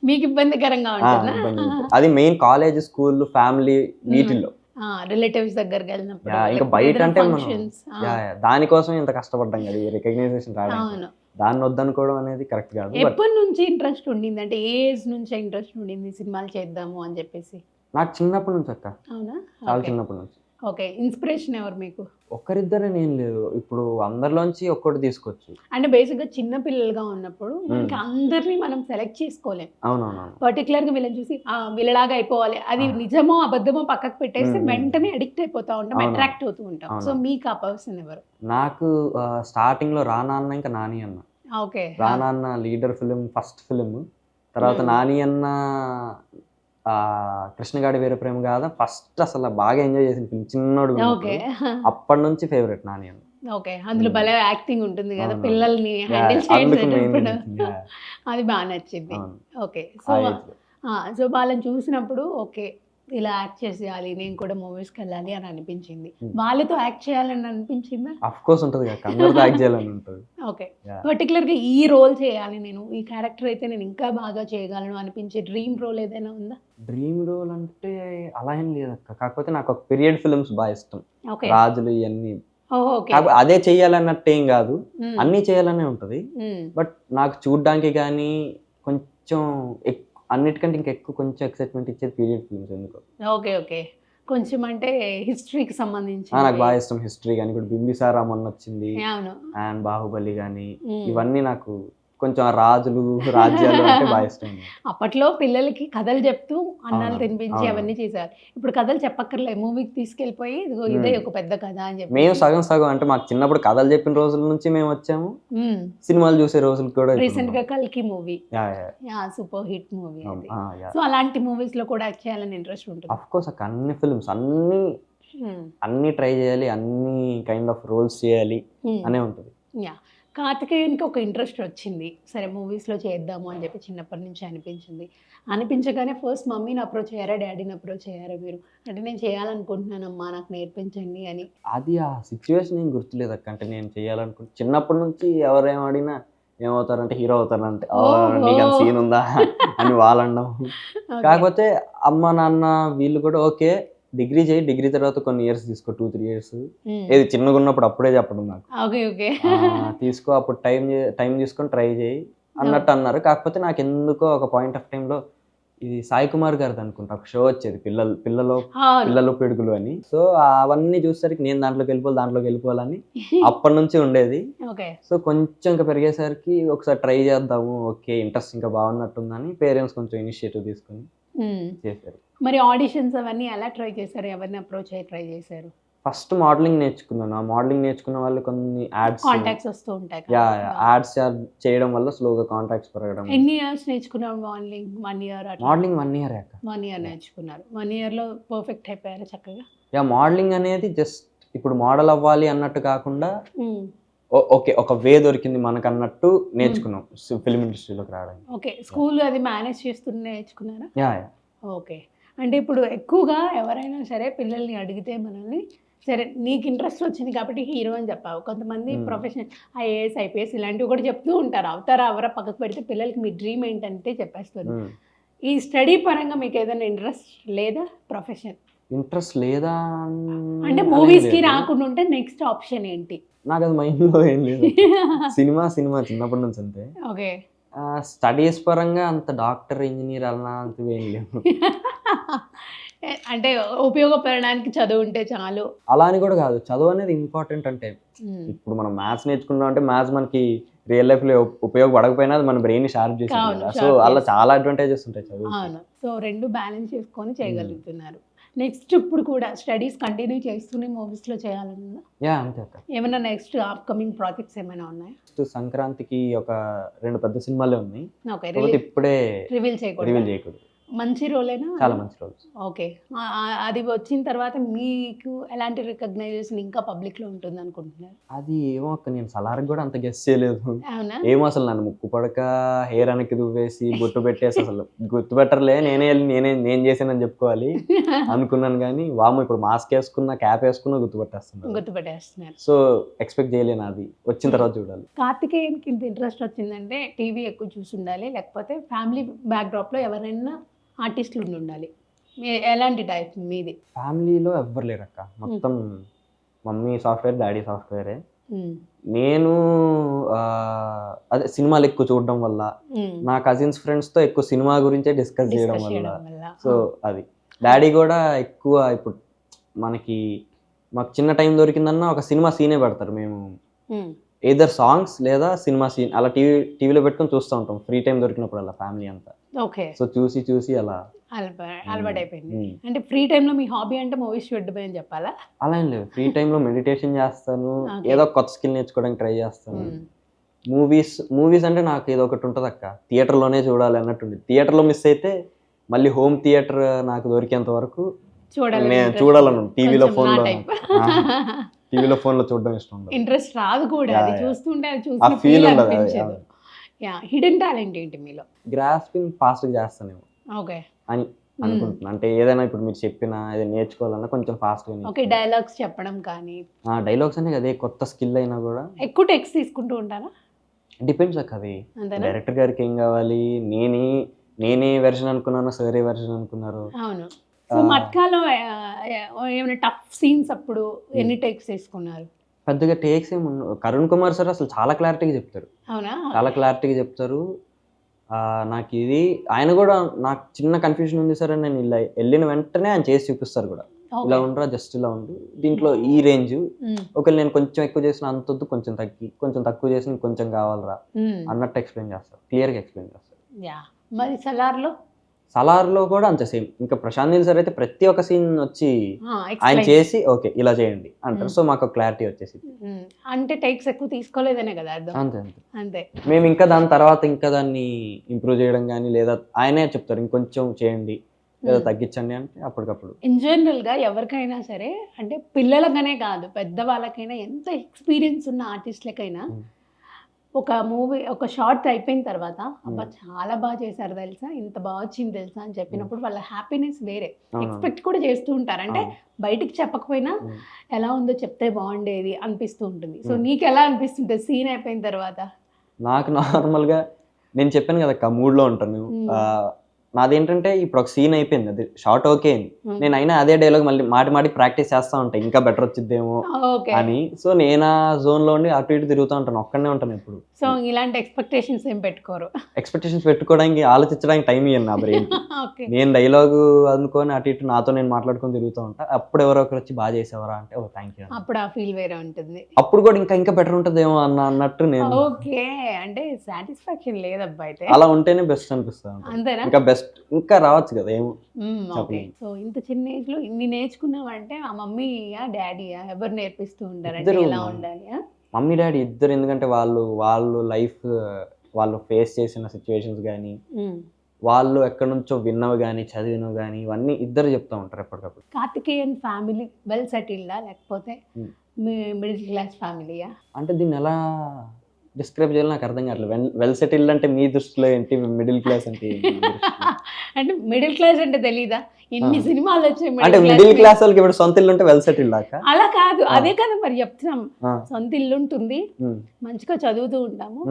మీకు ఇబ్బందికరంగా ఉంటుంది అది మెయిన్ కాలేజ్, స్కూల్, ఫ్యామిలీ వీటిల్లో. రిలేటివ్స్ దగ్గరికి వెళ్ళినప్పుడు ఇంకా బయట అంటే దానికోసం ఇంత కష్టపడ్డాం కదా, రికగ్నైజేషన్ రావడం, దాన్ని వద్దనుకోవడం అనేది కరెక్ట్ కాదు. ఎప్పటి నుంచి ఇంట్రెస్ట్ ఉండింది, అంటే ఏ ఏజ్ నుంచి ఇంట్రెస్ట్ ఉండింది సినిమాలు చేద్దాము అని చెప్పేసి? నాకు చిన్నప్పటి నుంచి అక్క. అవునా? చాలా చిన్నప్పటి నుంచి. ఓకే. ఇన్స్పిరేషన్ ఎవరు మీకు? ఒక్కరిద్దరే ఏం లేదు, ఇప్పుడు అందరిలోంచి ఒక్కటి తీసుకోవచ్చు. అంటే బేసిక్గా చిన్న పిల్లలుగా ఉన్నప్పుడు మనకి అందరినీ మనం సెలెక్ట్ చేసుకోలేం. అవునవును. పర్టికులర్గా వీళ్ళని చూసి వీళ్ళలాగా అయిపోవాలి, అది నిజమో అబద్ధమో పక్కకు పెట్టేసి వెంటనే అడిక్ట్ అయిపోతా ఉంటాం, అట్రాక్ట్ అవుతూ ఉంటాం. సో మీకు ఆ పర్సన్ ఎవరు? నాకు స్టార్టింగ్ లో రానా అన్న, ఇంకా నాని అన్న. ఓకే. రానా అన్న లీడర్ ఫిలిం, ఫస్ట్ ఫిలిం. తర్వాత నాని అన్న కృష్ణగాడి వీర ప్రేమ కాదా, ఫస్ట్ అసలు బాగా ఎంజాయ్ చేసిన ఫిల్మ్, చిన్నోడు. అప్పటి నుంచి ఫేవరెట్ నాని అన్న. ఓకే. అందులో భలే యాక్టింగ్ ఉంటుంది కదా, పిల్లల్ని హ్యాండిల్ చేయడం, అది బాగా నచ్చింది. ఓకే. సో వాళ్ళని చూసినప్పుడు ఓకే ఇలా యాక్ట్ చేసేయాలి, నేను కూడా మూవీస్కి వెళ్ళాలి అని అనిపించింది. వాళ్ళతో యాక్ట్ చేయాలని అనిపించిందా? ఆఫ్ కోర్స్ ఉంటుంది, అందరితో యాక్ట్ చేయాలని ఉంటుంది. ఓకే. పర్టికులర్గా ఈ రోల్ చేయాలి, నేను ఈ క్యారెక్టర్ అయితే నేను ఇంకా బాగా చేయగలను అనిపించే డ్రీమ్ రోల్ ఏదైనా ఉందా? డ్రీమ్ రోల్ అంటే అలా ఏం లేదక్క, కాకపోతే నాకు ఒక పీరియడ్ ఫిల్మ్స్ బాగా ఇష్టం, రాజులు ఇవన్నీ. అదే చెయ్యాలన్నట్టు ఏం కాదు, అన్నీ చేయాలనే ఉంటది. బట్ నాకు చూడ్డానికి కానీ కొంచెం అన్నిటికంటే ఇంకా ఎక్కువ కొంచెం ఎక్సైట్మెంట్ ఇచ్చేది పీరియడ్ ఫిల్మ్స్. ఎందుకు? ఓకే. ఓకే. కొంచెం అంటే హిస్టరీకి సంబంధించి నాకు బాగా ఇష్టం. హిస్టరీ కానీ, ఇప్పుడు బింబిసారా మొన్న వచ్చింది, అండ్ బాహుబలి కానీ, ఇవన్నీ నాకు కొంచెం రాజులు, రాజ్యాలు అంటే బాగా ఇష్టం. అప్పట్లో పిల్లలకి కథలు చెప్తూ అన్నాలు తినిపించి అవన్నీ చేశారు. ఇప్పుడు కథలు చెప్పక్కర్లే, మూవీకి తీసుకెళ్ళిపోయి ఇదే ఒక పెద్ద కథ అని చెప్పి. మేము సగం సగం అంటే మాకు చిన్నప్పుడు కథలు చెప్పిన రోజుల నుంచి మేము వచ్చాము, సినిమాలు చూసే రోజులు కూడా. రీసెంట్ గా కల్కి movie super hit movie. So అలాంటి మూవీస్ లో కూడా యాక్ట్ చేయాలని ఇంట్రెస్ట్ ఉంటుంది? అఫ్ కోర్స్ అక్క, అన్ని ఫిల్మ్స్ అన్ని ట్రై చేయాలి, అన్ని కైండ్ ఆఫ్ రోల్స్ చేయాలి అనే ఉంటుంది. కార్తికేయన్కి ఒక ఇంట్రెస్ట్ వచ్చింది, సరే మూవీస్లో చేద్దాము అని చెప్పి చిన్నప్పటి నుంచి అనిపించగానే ఫస్ట్ మమ్మీని అప్రోచ్ అయ్యారా, డాడీని అప్రోచ్ అయ్యారా మీరు? అంటే నేను చేయాలనుకుంటున్నానమ్మా, నాకు నేర్పించండి అని. అది ఆ సిచ్యువేషన్ ఏం గుర్తులేదు అక్క, అంటే నేను చేయాలనుకుంటు చిన్నప్పటి నుంచి ఎవరేం అడిగినా ఏమవుతారంటే హీరో అవుతారంటే, నీకు అంత సీన్ ఉందా అని వాళ్ళండం. కాకపోతే అమ్మ నాన్న వీళ్ళు కూడా ఓకే డిగ్రీ చేయి, డిగ్రీ తర్వాత కొన్ని ఇయర్స్ తీసుకో, 2-3 years, ఏది చిన్నగా ఉన్నప్పుడు అప్పుడే చెప్పడం నాకు, తీసుకో అప్పుడు టైం తీసుకొని ట్రై చేయి అన్నట్టు అన్నారు. కాకపోతే నాకు ఎందుకో ఒక పాయింట్ ఆఫ్ టైంలో ఇది సాయి కుమార్ గారిది అనుకుంటా ఒక షో వచ్చేది, పిల్లలు పిడుగులు అని. సో అవన్నీ చూసేసరికి నేను దాంట్లోకి వెళ్ళిపోవాలని అప్పటి నుంచి ఉండేది. సో కొంచెం ఇంకా పెరిగేసరికి ఒకసారి ట్రై చేద్దాము, ఓకే ఇంట్రెస్ట్ ఇంకా బాగున్నట్టుందని పేరెంట్స్ కొంచెం ఇనిషియేటివ్ తీసుకొని చేశారు. మరి ఆడిషన్స్ అవన్నీ ఎలా ట్రై చేశారు, ఎవరిని అప్రోచ్ అయ్యి ట్రై చేశారు? ఫస్ట్ మోడలింగ్ నేర్చుకున్నాను. ఆ మోడలింగ్ నేర్చుకున్న వాళ్ళు కొన్ని కాంటాక్ట్స్ వస్తూ ఉంటాయి. యాడ్స్ చేయడం వల్ల స్లోగా కాంటాక్ట్స్ పెరగడం. ఎన్ని ఇయర్స్ నేర్చుకున్నావు modelling? 1 year? Modelling 1 year. 1 year నేర్చుకున్నారు. 1 year లో పర్ఫెక్ట్ అయిపోయారు చక్కగా? మోడలింగ్ అనేది జస్ట్ ఇప్పుడు మోడల్ అవ్వాలి అన్నట్టు కాకుండా ఓకే ఒక వే దొరికింది మనకు అన్నట్టు నేర్చుకున్నాం ఫిల్మ్ ఇండస్ట్రీలోకి రావడానికి. ఓకే. స్కూల్ అది మేనేజ్ చేస్తూ నేర్చుకున్నారా? ఓకే. అంటే ఇప్పుడు ఎక్కువగా ఎవరైనా సరే పిల్లల్ని అడిగితే మనల్ని, సరే నీకు ఇంట్రెస్ట్ వచ్చింది కాబట్టి హీరో అని చెప్పావు, కొంతమంది ప్రొఫెషనల్ IAS IPS ఇలాంటివి కూడా చెప్తూ ఉంటారు. అవతారా అవరా పక్కకు పెడితే పిల్లలకి మీ డ్రీమ్ ఏంటంటే చెప్పేస్తారు. ఈ స్టడీ పరంగా మీకు ఏదైనా ఇంట్రెస్ట్ లేదా ప్రొఫెషన్ ఇంట్రెస్ట్ లేదా అంటే మూవీస్కి రాకుండా ఉంటే నెక్స్ట్ ఆప్షన్ ఏంటి? నాకు అది మైండ్లో ఏం లేదు. సినిమా చిన్నప్పటి నుంచి అంతే. ఓకే. స్టడీస్ పరంగా అంత డాక్టర్ ఇంజనీర్ అలా అంత ఏం లేవు. అంటే ఉపయోగపడడానికి చదువు ఉంటే చాలు అలా అని కూడా కాదు, చదువు అనేది ఇంపార్టెంట్. అంటే ఇప్పుడు మనం మ్యాథ్స్ నేర్చుకున్నాం అంటే మ్యాథ్స్ మనకి రియల్ లైఫ్లో ఉపయోగపడకపోయినా అది మన బ్రెయిన్ షార్ప్ చేస్తుంది కదా. సో అలా చాలా అడ్వాంటేజెస్ ఉంటాయి చదువు. అవును. సో రెండు బ్యాలెన్స్ చేసుకొని చేయగలుగుతున్నారు. నెక్స్ట్ ఇప్పుడు కూడా స్టడీస్ కంటిన్యూ చేస్తూనే మూవీస్లో చేయాలన్నా? అంతే అక్క. ఏమైనా నెక్స్ట్ అప్కమింగ్ ప్రాజెక్ట్స్ ఏమైనా ఉన్నాయా? సంక్రాంతికి ఒక 2 పెద్ద సినిమాలే ఉన్నాయి. ఓకే. ఇప్పుడే రివీల్ చేయకూడదు. మంచి రోలేనా? చాలా మంచి రోల్స్. ఓకే. అది వచ్చిన తర్వాత మీకు ఎలాంటి రికగ్నైజేషన్ ఇంకా పబ్లిక్ లో ఉంటుంది అనుకుంటున్నారు? అది ఏమో అక్క, నేను సలార్కి కూడా అంత గెస్ చేయలేదు. అవునా? ఏమో అసలు నన్ను ముక్కు పడక హెయిర్ వెనక్కి దువ్వేసి బొట్టు పెట్టేసి అసలు గుర్తుపెట్టర్లే, నేను చేసానని చెప్పుకోవాలి అనుకున్నాను. కానీ వాము ఇప్పుడు మాస్క్ వేసుకున్నా క్యాప్ వేసుకున్నా గుర్తుపెట్టేస్తున్నారు. సో ఎక్స్పెక్ట్ చేయలేను, అది వచ్చిన తర్వాత చూడాలి. కార్తికేయన్కి ఇంత ఇంట్రెస్ట్ వచ్చిందంటే టీవీ ఎక్కువ చూసి ఉండాలి, లేకపోతే ఫ్యామిలీ బ్యాక్డ్రాప్ లో ఎవరైనా ఆర్టిస్టులు ఉండాలి. ఎలాంటి టైప్ మీది? ఫ్యామిలీలో ఎవ్వరు లేరు అక్క, మొత్తం మమ్మీ సాఫ్ట్వేర్, డాడీ సాఫ్ట్వేరే. నేను అదే సినిమాలు ఎక్కువ చూడడం వల్ల, నా కజిన్స్ ఫ్రెండ్స్తో ఎక్కువ సినిమా గురించే డిస్కస్ చేయడం వల్ల. సో అది డాడీ కూడా ఎక్కువ ఇప్పుడు మాకు చిన్న టైం దొరికిందన్నా ఒక సినిమా సీనే పెడతారు. మేము ఏదర్ సాంగ్స్ లేదా సినిమా సీన్ అలా టీవీలో పెట్టుకొని చూస్తూ ఉంటాం ఫ్రీ టైం దొరికినప్పుడు అలా ఫ్యామిలీ అంతా. ఓకే. సో చూసి అలా అలవాటు అయిపోయింది. అంటే ఫ్రీ టైంలో మీ హాబీ అంటే మూవీస్ చూడడమే అని చెప్పాలా? అలా ఏం లేదు, ఫ్రీ టైంలో మెడిటేషన్ చేస్తాను, ఏదో కొత్త స్కిల్ నేర్చుకోవడానికి ట్రై చేస్తాను. మూవీస్ అంటే నాకు ఏదో ఒకటి ఉంటుంది అక్క, థియేటర్లోనే చూడాలి అన్నట్టుంది. థియేటర్లో మిస్ అయితే మళ్ళీ హోమ్ థియేటర్ నాకు దొరికేంత వరకు నేను చూడాలను. టీవీలో ఫోన్లో చూడడం ఇష్టం, ఇంట్రెస్ట్ రాదు కూడా. అది చూస్తుంటే చూసి ఫీల్ అనిపించదు. హిడెన్ టాలెంట్ ఏంటి మీలో? గ్రాస్పింగ్ ఫాస్ట్గా చేస్తానేమో ఓకే అని అనుకుంటున్నా. అంటే ఏదైనా ఇప్పుడు మీరు చెప్పిన ఏదైనా నేర్చుకోవాలన్నా కొంచెం ఫాస్ట్గా. ఓకే. డైలాగ్స్ చెప్పడం కానీ? డైలాగ్స్ అనే అదే కొత్త స్కిల్ అయినా కూడా ఎక్కువ టెక్స్ట్ తీసుకుంటూ ఉంటారా? డిపెండ్స్ అక్క, అది డైరెక్టర్ గారికి ఏం కావాలి. నేనే వెర్షన్ అనుకున్నాను, సరే వెర్షన్ అనుకున్నారు. అవును. సో మట్కాలో ఏమైనా టఫ్ సీన్స్ అప్పుడు ఎన్ని టేక్స్ తీసుకున్నారు? పెద్దగా టేక్స్ ఏమి ఉండవు. కరుణ్ కుమార్ సార్ అసలు చాలా క్లారిటీగా చెప్తారు. అవునా? చాలా క్లారిటీగా చెప్తారు. నాకు ఇది ఆయన కూడా నాకు చిన్న కన్ఫ్యూజన్ ఉంది సార్ అని నేను ఇలా వెళ్ళిన వెంటనే ఆయన చేసి చూపిస్తారు కూడా. ఇలా ఉండరా, జస్ట్ ఇలా ఉండు, దీంట్లో ఈ రేంజ్, ఒకవేళ నేను కొంచెం ఎక్కువ చేసిన అంత వద్దు, కొంచెం తక్కువ చేసిన కొంచెం కావాలరా అన్నట్టు ఎక్స్ప్లెయిన్ చేస్తారు, క్లియర్గా ఎక్స్ప్లెయిన్ చేస్తారు. మరి సలార్లో కూడా అంతే సేమ్. ఇంకా ప్రశాంత్ నీల్ సార్ అయితే ప్రతి ఒక్క సీన్ వచ్చి ఆయన చేసి ఓకే ఇలా చేయండి అంటారు. సో మాకు క్లారిటీ వచ్చేసి. అంటే టేక్స్ ఎక్కువ తీసుకోలేదనే కదా అర్థం? అంతే. మేము ఇంకా దాన్ని ఇంప్రూవ్ చేయడం కానీ, లేదా ఆయనే చెప్తారు ఇంకొంచెం చేయండి లేదా తగ్గించండి అంటే అప్పటికప్పుడు. ఇన్ జనరల్ గా ఎవరికైనా సరే, అంటే పిల్లలకనే కాదు పెద్ద వాళ్ళకైనా, ఎంత ఎక్స్పీరియన్స్ ఉన్న ఆర్టిస్ట్లకైనా ఒక మూవీ ఒక షార్ట్ అయిపోయిన తర్వాత అబ్బా చాలా బాగా చేశారు తెలుసా, ఇంత బాగా వచ్చింది తెలుసా అని చెప్పినప్పుడు వాళ్ళ హ్యాపీనెస్ వేరే. ఎక్స్పెక్ట్ కూడా చేస్తూ ఉంటారు, అంటే బయటికి చెప్పకపోయినా ఎలా ఉందో చెప్తే బాగుండేది అనిపిస్తూ ఉంటుంది. సో నీకు ఎలా అనిపిస్తుంటుంది సీన్ అయిపోయిన తర్వాత? నాకు నార్మల్గా నేను చెప్పాను కదా మూడ్లో ఉంటాను. నాదేంటంటే ఇప్పుడు ఒక సీన్ అయిపోయింది, అది షార్ట్ ఓకే అయింది, నేను అయినా అదే డైలాగ్ మళ్ళీ మాటి ప్రాక్టీస్ చేస్తా ఉంటాను ఇంకా బెటర్ వచ్చిద్దేమో అని. సో నేను ఆ జోన్ లో ఉండి అటు ఇటు తిరుగుతూ ఉంటాను, ఒక్కనే ఉంటాను ఎప్పుడు. సో ఇలాంటి ఎక్స్పెక్టేషన్స్ ఏం పెట్టుకోరు? ఎక్స్పెక్టేషన్స్ పెట్టుకోవడానికి, ఆలోచించడానికి టైం ఇవ్వను నా బ్రెయిన్. నేను డైలాగు అనుకొని అటు ఇటు నాతో నేను మాట్లాడుకొని తిరుగుతూ ఉంటా. అప్పుడు ఎవరో ఒకరు వచ్చి బాగా చేసేవారా అంటే ఓ థ్యాంక్ యూ, అప్పుడు ఆ ఫీల్ వేరే ఉంటుంది. అప్పుడు కూడా ఇంకా బెటర్ ఉంటుందేమో అన్నట్టు నేను. ఓకే. అంటే సాటిస్ఫాక్షన్ లేదబ్బా అయితే. అలా ఉంటేనే బెస్ట్ అనిపిస్తుంది. అంతేనా? ఇంకా బెస్ట్ ఇంకా రావచ్చు కదా ఏమో. సో ఇంత చిన్న ఏజ్ లో ఇన్ని నేర్చుకున్నావంటే ఆ మమ్మీయా డాడీయా ఎవరు నేర్పిస్తూ ఉంటారంటే ఎలా ఉండాలి? మమ్మీ డాడీ ఇద్దరు. ఎందుకంటే వాళ్ళు లైఫ్ వాళ్ళు ఫేస్ చేసిన సిచ్యువేషన్స్ కానీ, వాళ్ళు ఎక్కడి నుంచో విన్నవి కానీ చదివినవి కానీ ఇవన్నీ ఇద్దరు చెప్తా ఉంటారు ఎప్పటికప్పుడు. కార్తికేయన్ ఫ్యామిలీ వెల్ సెటిల్డా లేకపోతే మిడిల్ క్లాస్ ఫ్యామిలీయా? అంటే దీన్ని ఎలా డిస్క్రైబ్ చేయాలి నాకు అర్థం కావట్లేదు. వెల్ సెటిల్డ్ అంటే మీ దృష్టిలో ఏంటి, మిడిల్ క్లాస్ అంటే అంటే మిడిల్ క్లాస్ అంటే తెలీదా? ఎన్ని సినిమాలు వచ్చాయి. అంటే మిడిల్ క్లాస్ వాళ్ళకి ఇప్పుడు సొంత ఇల్లు ఉంటే వెల్ సెటిల్డ్ దాకా? అలా కాదు, అదే కదా మరి చెప్తున్నాం. సొంత ఇల్లు ఉంటుంది, మంచిగా చదువుతూ ఉంటాము,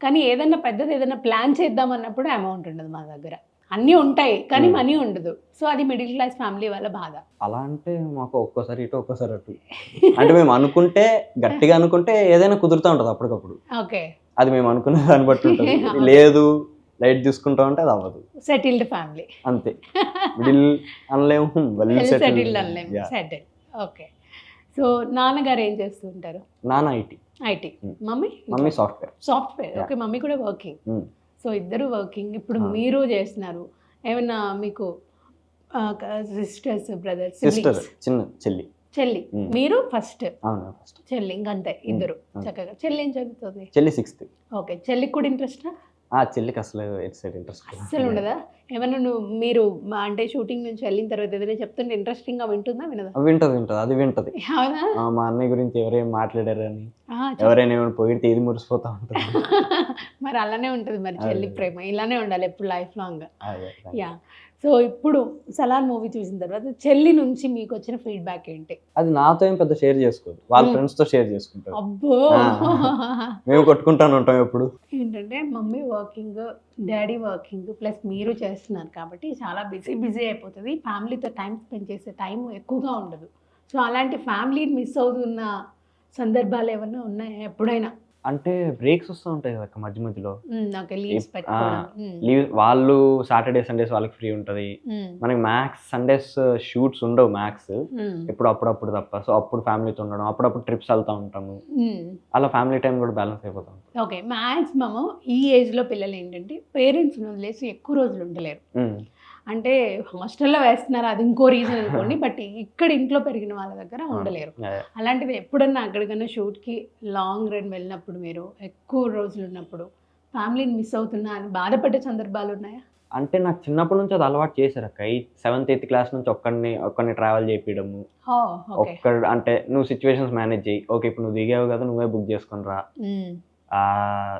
కానీ ఏదైనా పెద్దది ఏదైనా ప్లాన్ చేద్దాం అన్నప్పుడు అమౌంట్ ఉండదు మా దగ్గర. అన్నీ ఉంటాయి కానీ మనీ ఉండదు. సో అది మిడిల్ క్లాస్ ఫ్యామిలీ వాళ్ళ బాధ. అలా అంటే మాకు ఒక్కోసారి ఇటు ఒక్కోసారి అటు. అంటే మేము అనుకుంటే గట్టిగా అనుకుంటే ఏదైనా కుదురుతూ ఉంటుంది అప్పటికప్పుడు. ఓకే. అది మేము అనుకునే దాన్ని బట్టి ఉంటుంది. లేదు లైట్ తీసుకుంటా ఉంటే అది అవ్వదు. సెటిల్డ్ ఫ్యామిలీ అంతే. మిడిల్ అనలేము, వెల్ సెటిల్డ్ అనలేము, సెటిల్. ఓకే. సో నాన్నగారు ఏం చేస్తూ ఉంటారు? నాన్న IT. IT. Mummy software. Software. Okay. Mummy కూడా వర్కింగ్. సో ఇద్దరు వర్కింగ్. ఇప్పుడు మీరు చేస్తున్నారు. ఏమన్నా మీకు సిస్టర్స్, బ్రదర్స్? సిస్టర్, చిన్న చెల్లి. మీరు ఫస్ట్? అవును, ఫస్ట్ చెల్లి. ఇంకంతే ఇద్దరు చక్కగా. చెల్లి ఏం చదువుతుంది? చెల్లి 6th. ఓకే. చెల్లికి కూడా ఇంట్రెస్ట్? చెల్లికి అసలు ఇంట్రెస్ట్ అసలు ఉండదా? ఏమన్నా మీరు అంటే షూటింగ్ నుంచి వెళ్ళిన తర్వాత ఏదైనా చెప్తుంటే ఇంట్రెస్టింగ్ గా వింటుందా, వినదా? వింటది. అవునా? మా అన్నయ్య గురించి ఎవరేం మాట్లాడారని, ఎవరైనా ఏమైనా పోయితే ఏది మురిసిపోతా ఉంటుంది. మరి అలానే ఉంటుంది మరి చెల్లి ప్రేమ. ఇలానే ఉండాలి ఎప్పుడు లైఫ్ లాంగ్. యా. సో ఇప్పుడు సలార్ మూవీ చూసిన తర్వాత చెల్లి నుంచి మీకు వచ్చిన ఫీడ్బ్యాక్ ఏంటి? అది నాతో ఏం పెద్ద షేర్ చేసుకోదు, వాళ్ళ ఫ్రెండ్స్ తో షేర్ చేసుకుంటారు. అబ్బో. మేము కొట్టుకుంటాను ఉంటాం ఎప్పుడు. ఏంటంటే mummy working, daddy working, plus మీరు చేస్తున్నారు కాబట్టి చాలా బిజీ అయిపోతుంది. ఫ్యామిలీతో టైం స్పెండ్ చేసే టైం ఎక్కువగా ఉండదు. సో అలాంటి ఫ్యామిలీని మిస్ అవుతున్న సందర్భాలు ఏమన్నా ఉన్నాయా ఎప్పుడైనా? అంటే బ్రేక్స్ వస్తూ ఉంటాయి కదా మధ్య మధ్యలో. లీవ్ వాళ్ళు సాటర్డే సండేస్ వాళ్ళకి ఫ్రీ ఉంటది, మనకి మ్యాక్స్ సండేస్ షూట్స్ ఉండవు మ్యాక్స్, ఎప్పుడు అప్పుడప్పుడు తప్ప. సో అప్పుడు ఫ్యామిలీతో ఉండడం, అప్పుడప్పుడు ట్రిప్స్ వెళ్తా ఉంటాము. అలా ఫ్యామిలీ టైం కూడా బ్యాలెన్స్ అయిపోతాం. ఓకే. మ్యాక్సిమమ్ ఈ ఏజ్ లో పిల్లలు ఏంటంటే పేరెంట్స్ వదిలేసి ఎక్కువ రోజులు ఉండలేరు. అంటే హాస్టల్లో వేస్తున్నారు, అది ఇంకో రీజన్ అనుకోండి. బట్ ఇక్కడ ఇంట్లో పెరిగిన వాళ్ళ దగ్గర ఉండలేరు. అలాంటిది ఎప్పుడన్నా అక్కడికన్నా షూట్కి లాంగ్ రన్ వెళ్ళినప్పుడు, మీరు ఎక్కువ రోజులు ఉన్నప్పుడు ఫ్యామిలీని మిస్ అవుతున్నా అని బాధపడ్డ సందర్భాలు ఉన్నాయా? అంటే నాకు చిన్నప్పటి నుంచి అది అలవాటు చేశారు అక్క. 7th 8th క్లాస్ నుంచి ఒక్కడిని ట్రావెల్ చేయించడము. అంటే నువ్వు సిచ్యువేషన్స్ మేనేజ్ చేయి. ఓకే, ఇప్పుడు నువ్వు దిగావు కదా, నువ్వే బుక్ చేసుకొని రా,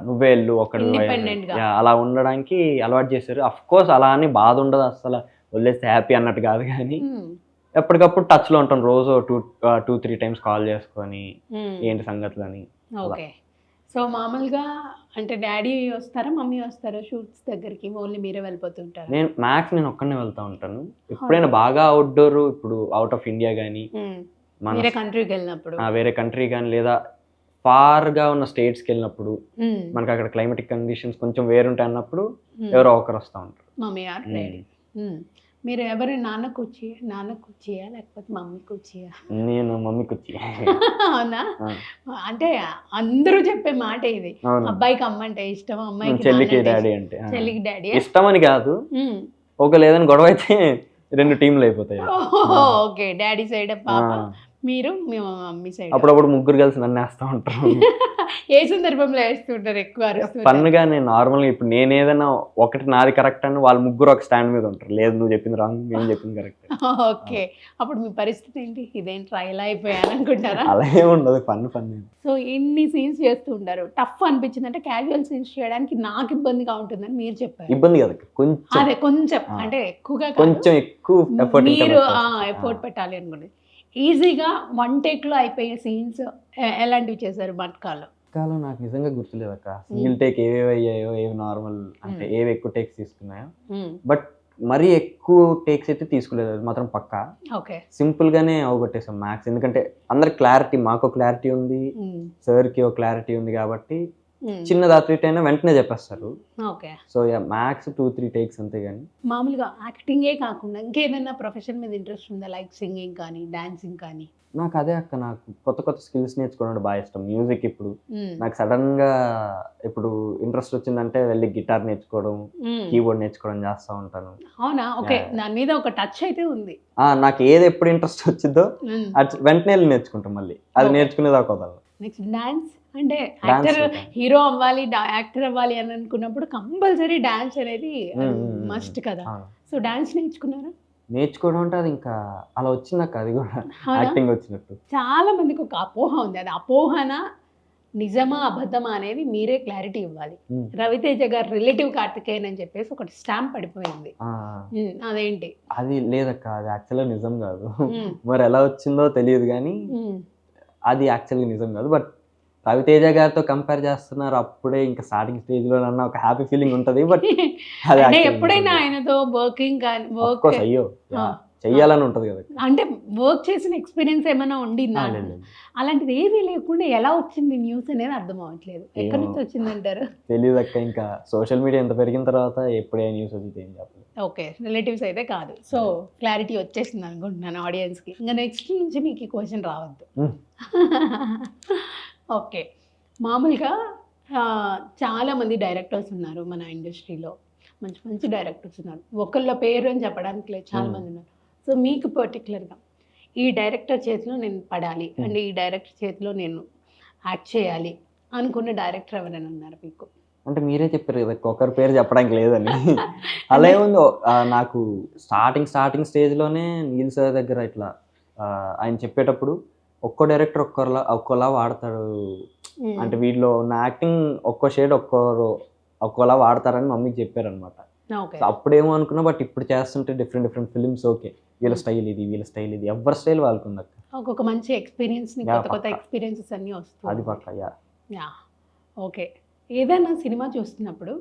నువ్వే వెళ్ళు ఒక్కడు, అలా ఉండడానికి అలవాటు చేశారు. అఫ్ కోర్స్ అలా అని బాధ ఉండదు, అసలు వదిలేస్తే హ్యాపీ అన్నట్టు కాదు. కానీ ఎప్పటికప్పుడు టచ్ లో ఉంటాం, రోజు 2-3 టైమ్స్ కాల్ చేసుకొని ఏంటి సంగతులు అని. ఓకే. సో మామూలుగా అంటే డాడీ వస్తారా, మమ్మీ వస్తారా షూట్స్ దగ్గరికి? ఓన్లీ మీరే వెళ్ళిపోతుంటారు? నేను ఒక్కనే వెళ్తా ఉంటాను. ఎప్పుడైనా బాగా అవుట్డోర్, ఇప్పుడు అవుట్ ఆఫ్ ఇండియా కానీ, వేరే కంట్రీకి వెళ్ళినప్పుడు, వేరే కంట్రీ కానీ, లేదా ఫార్గా ఉన్న స్టేట్స్కి వెళ్ళినప్పుడు, మనకి అక్కడ క్లైమేటిక్ కండిషన్స్ కొంచెం వేరుంటాయి అన్నప్పుడు ఎవరో ఒకరు వస్తూ ఉంటారు. Mummy or daddy. మీరు ఎవరు నాన్నకు వచ్చియా లేకపోతే మమ్మీకి వచ్చియా? నేను మమ్మీకి వచ్చి. అవునా? అంటే అందరూ చెప్పే మాట ఇది, అబ్బాయికి అమ్మ అంటే ఇష్టం, అమ్మాయికి చెల్లికి డాడీ అంటే. చెల్లికి డాడీ ఇష్టం అని కాదు, ఒక లేదని గొడవ అయితే 2 టీంలు అయిపోతాయి. ఓకే. డాడీ సైడ్ పాప, మీరు మీ మమ్మీ సైడ్. అప్పుడప్పుడు ముగ్గురు కలిసి నన్ను వేస్తూ ఉంటారు. ఏ సందర్భంలో వేస్తుంటారు ఎక్కువ? ఫన్గా. నేను నార్మల్గా ఇప్పుడు నేను ఏదైనా ఒకటి నాది కరెక్ట్ అని వాళ్ళు ముగ్గురు ఒక స్టాండ్ మీద ఉంటారు, లేదు నువ్వు చెప్పింది రాంగ్, నేను చెప్పింది కరెక్ట్. ఓకే. అప్పుడు మీ పరిస్థితి ఏంటి? ఇదేంటి ఇలా అయిపోయాను అనుకుంటారా? అలా ఏముండదు, ఫన్. సో ఇన్ని సీన్స్ చేస్తూ ఉంటారు, టఫ్ అనిపించింది అంటే క్యాజువల్ సీన్స్ చేయడానికి నాకు ఇబ్బందిగా ఉంటుందని మీరు చెప్పారు. ఇబ్బంది కదా, కొంచెం. అదే కొంచెం, అంటే ఎక్కువగా కొంచెం ఎక్కువ మీరు ఎఫర్ట్ పెట్టాలి అనుకోండి. ఈజీగా 1 టేక్లో అయిపోయే సీన్స్ ఎలాంటివి చేశారు మట్కాలో? నాకు నిజంగా గుర్తులేదు అక్క. సింగిల్ టేక్ ఏవేవి అయ్యాయో, ఏవి నార్మల్ అంటే ఏవి ఎక్కువ టేక్స్ తీసుకున్నాయో, బట్ మరీ ఎక్కువ టేక్స్ అయితే తీసుకోలేదు, అది మాత్రం పక్కా. ఓకే. సింపుల్ గానే అవగొట్టేసాం మ్యాథ్స్, ఎందుకంటే అందరికి క్లారిటీ, మాకు క్లారిటీ ఉంది, సార్కి ఒక క్లారిటీ ఉంది కాబట్టి చిన్నది అటు అయినా వెంటనే చెప్పేస్తారు. ఓకే. సో మ్యాథ్స్ 2-3 టేక్స్ అంతే. కానీ మామూలుగా యాక్టింగే కాకుండా ఇంకేదైనా ప్రొఫెషన్ మీద ఇంట్రెస్ట్ ఉందా? లైక్ సింగింగ్ కానీ, డాన్సింగ్ కానీ? నాకు అదే అక్క, నాకు కొత్త స్కిల్స్ నేర్చుకోవడం బాగా ఇష్టం. మ్యూజిక్ ఇప్పుడు నాకు సడన్ గా ఇప్పుడు ఇంట్రెస్ట్ వచ్చిందంటే వెళ్ళి గిటార్ నేర్చుకోవడం, కీబోర్డ్ నేర్చుకోవడం చేస్తూ ఉంటాను. అవునా? ఓకే. దాని మీద ఒక టచ్ అయితే ఉంది. నాకు ఏది ఎప్పుడు ఇంట్రెస్ట్ వచ్చిందో వెంటనే వెళ్ళి నేర్చుకుంటాం, మళ్ళీ అది నేర్చుకునేదాకా వదలను. Next dance. అంటే యాక్టర్, హీరో అవ్వాలి, యాక్టర్ అవ్వాలి అని అనుకున్నప్పుడు కంపల్సరీ డాన్స్ అనేది మస్ట్ కదా. సో డాన్స్ నేర్చుకోవడం అంటే అది ఇంకా అలా వచ్చిందాక, అది కూడా యాక్టింగ్ వచ్చినట్టు. చాలా మందికి ఒక అపోహ ఉంది, అది అపోహన నిజమా అబద్ధమా అనేది మీరే క్లారిటీ ఇవ్వాలి. రవితేజ గారు రిలేటివ్ కార్తికేయన్ అని చెప్పేసి ఒకటి స్టాంప్ పడిపోయింది, అదేంటి? అది లేదక్క, అది యాక్చువల్గా నిజం కాదు. మరి ఎలా వచ్చిందో తెలియదు కానీ అది యాక్చువల్గా నిజం కాదు. బట్ రవితేజ గారితో కంపేర్ చేస్తున్నారు అప్పుడే ఇంకా స్టార్టింగ్ స్టేజ్లో అన్న ఒక హ్యాపీ ఫీలింగ్ ఉంటుంది. బట్ అది అంటే ఎప్పుడైనా ఆయనతో వర్కింగ్ కానీ వర్క్ అయ్యో చెయ్యాలని ఉంటుంది కదా. అంటే వర్క్ చేసిన ఎక్స్పీరియన్స్ ఏమైనా ఉండిందా? లేదు. అలాంటిది ఏమీ లేకుండా ఎలా వచ్చింది న్యూస్ అనేది అర్థం అవ్వట్లేదు. ఎక్కడి నుంచి వచ్చిందంటారు? తెలియదు అక్క, ఇంకా సోషల్ మీడియా ఎంత పెరిగిన తర్వాత ఎప్పుడే న్యూస్ వచ్చింది ఏం చెప్పలేదు. ఓకే, రిలేటివ్స్ అయితే కాదు. సో క్లారిటీ వచ్చేసింది అనుకుంటున్నాను ఆడియన్స్కి. ఇంకా నెక్స్ట్ నుంచి మీకు ఈ క్వశ్చన్ రావద్దు. ఓకే, మామూలుగా చాలామంది డైరెక్టర్స్ ఉన్నారు మన ఇండస్ట్రీలో, మంచి మంచి డైరెక్టర్స్ ఉన్నారు. ఒకళ్ళ పేరు అని చెప్పడానికి లేదు, చాలామంది ఉన్నారు. సో మీకు పర్టికులర్గా ఈ డైరెక్టర్ చేతిలో నేను పడాలి అండ్ ఈ డైరెక్టర్ చేతిలో నేను యాక్ట్ చేయాలి అనుకున్న డైరెక్టర్ ఎవరైనా ఉన్నారు మీకు? అంటే మీరే చెప్పారు కదా ఒకరి పేరు చెప్పడానికి లేదని. అలా ఏముందో నాకు స్టార్టింగ్ స్టేజ్లోనే నీల్ సార్ దగ్గర ఇట్లా ఆయన చెప్పేటప్పుడు ఒక్కో డైరెక్టర్ ఒక్కోలా వాడతాడు, అంటే వీటిలో ఉన్న యాక్టింగ్ ఒక్కో షేడ్ ఒక్కోలా వాడతారని మమ్మీకి చెప్పారనమాట. అప్పుడేమో అనుకున్నా, బట్ ఇప్పుడు చేస్తుంటే డిఫరెంట్ ఫిలిమ్స్ ఓకే వీళ్ళ స్టైల్ ఇది ఎవరి స్టైల్ వాళ్ళకు ఉంది అక్క. ఒక మంచి ఎక్స్పీరియన్స్, కొత్త ఎక్స్పీరియన్సెస్ అన్నీ వస్తాయి. అది పక్క యా. ఓకే, ఏదైనా సినిమా చూస్తున్నప్పుడు